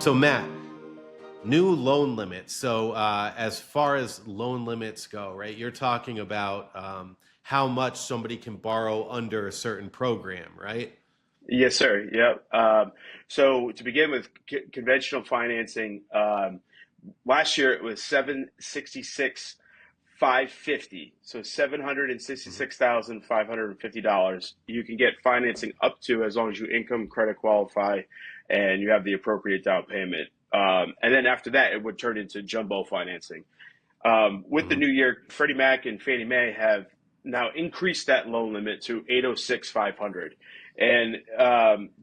So Matt, new loan limits. So as far as loan limits go, right, you're talking about how much somebody can borrow under a certain program, right? Yes, sir. Yep. So to begin with, conventional financing, last year it was 766,550. So Mhm. $766,550. You can get financing up to, as long as you income credit qualify and you have the appropriate down payment. And then after that, it would turn into jumbo financing. With the Mhm. new year, Freddie Mac and Fannie Mae have now increased that loan limit to 806,500, and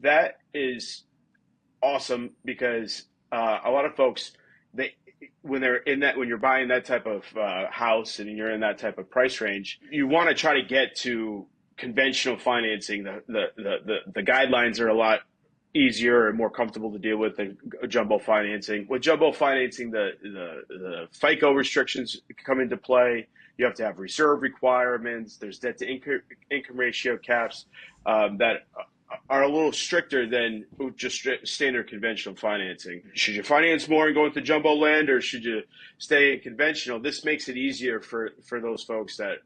that is awesome because a lot of folks, they when you're buying that type of house and you're in that type of price range, you want to try to get to conventional financing. The guidelines are a lot easier and more comfortable to deal with than jumbo financing. With jumbo financing, the FICO restrictions come into play. You have to have reserve requirements. There's debt to income ratio caps that are a little stricter than just standard conventional financing. Should you finance more and go into jumbo land, or should you stay in conventional? This makes it easier for those folks that,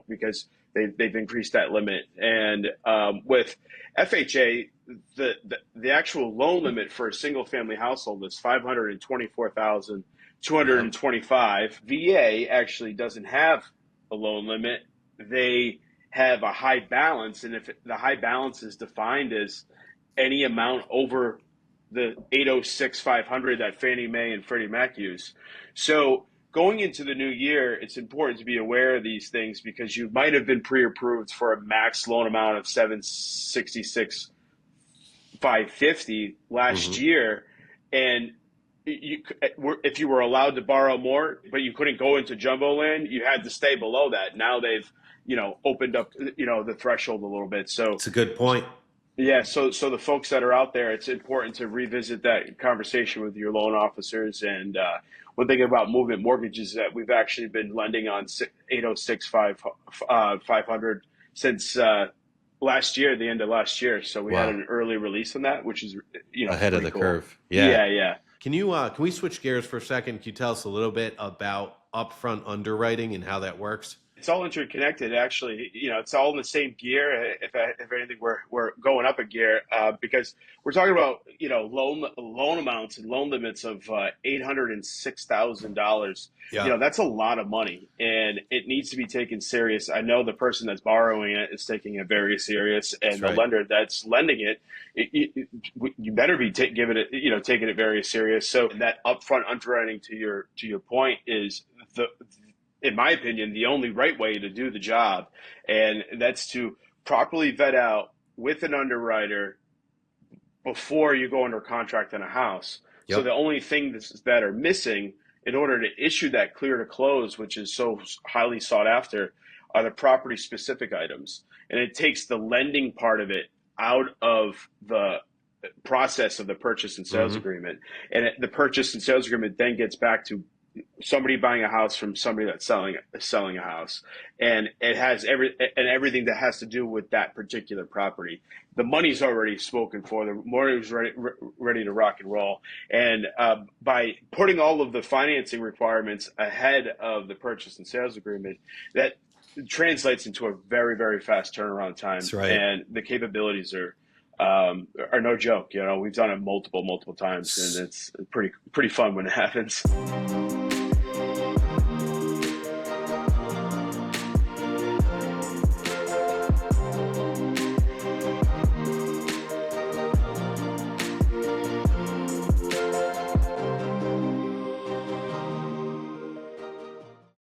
because they've increased that limit. And with FHA, the actual loan limit for a single family household is 524,225. VA actually doesn't have a loan limit. They have a high balance, and if the high balance is defined as any amount over the 806,500 that Fannie Mae and Freddie Mac use. So going into the new year, it's important to be aware of these things because you might have been pre-approved for a max loan amount of 766,550 last Mhm. year, and if you were allowed to borrow more, but you couldn't go into jumbo land, you had to stay below that. Now they've, opened up, the threshold a little bit. So It's a good point. yeah, so the folks that are out there, it's important to revisit that conversation with your loan officers. And one thing about movement mortgages that we've actually been lending on 806,500 since last year, the end of last year. So we had Wow. an early release on that, which is Ahead of pretty the cool. curve. Yeah. Yeah, yeah. Can we switch gears for a second? Can you tell us a little bit about upfront underwriting and how that works? It's all interconnected, actually. It's all in the same gear. If anything, we're going up a gear because we're talking about loan amounts and loan limits of $806,000. Yeah. That's a lot of money, and it needs to be taken serious. I know the person that's borrowing it is taking it very serious, That's and the right. lender that's lending you better be giving it, taking it very serious. So that upfront underwriting, to your point, is the in my opinion, the only right way to do the job. And that's to properly vet out with an underwriter before you go under contract on a house. So the Yep. only things that are missing in order to issue that clear to close, which is so highly sought after, are the property specific items. And it takes the lending part of it out of the process of the purchase and sales Hmm. agreement. And the purchase and sales agreement then gets back to somebody buying a house from somebody that's selling a house, and it has everything that has to do with that particular property. The money's already spoken for. The mortgage is ready to rock and roll. And by putting all of the financing requirements ahead of the purchase and sales agreement, that translates into a very, very fast turnaround time, That's right. and the capabilities are no joke. We've done it multiple times, and S- it's pretty fun when it happens.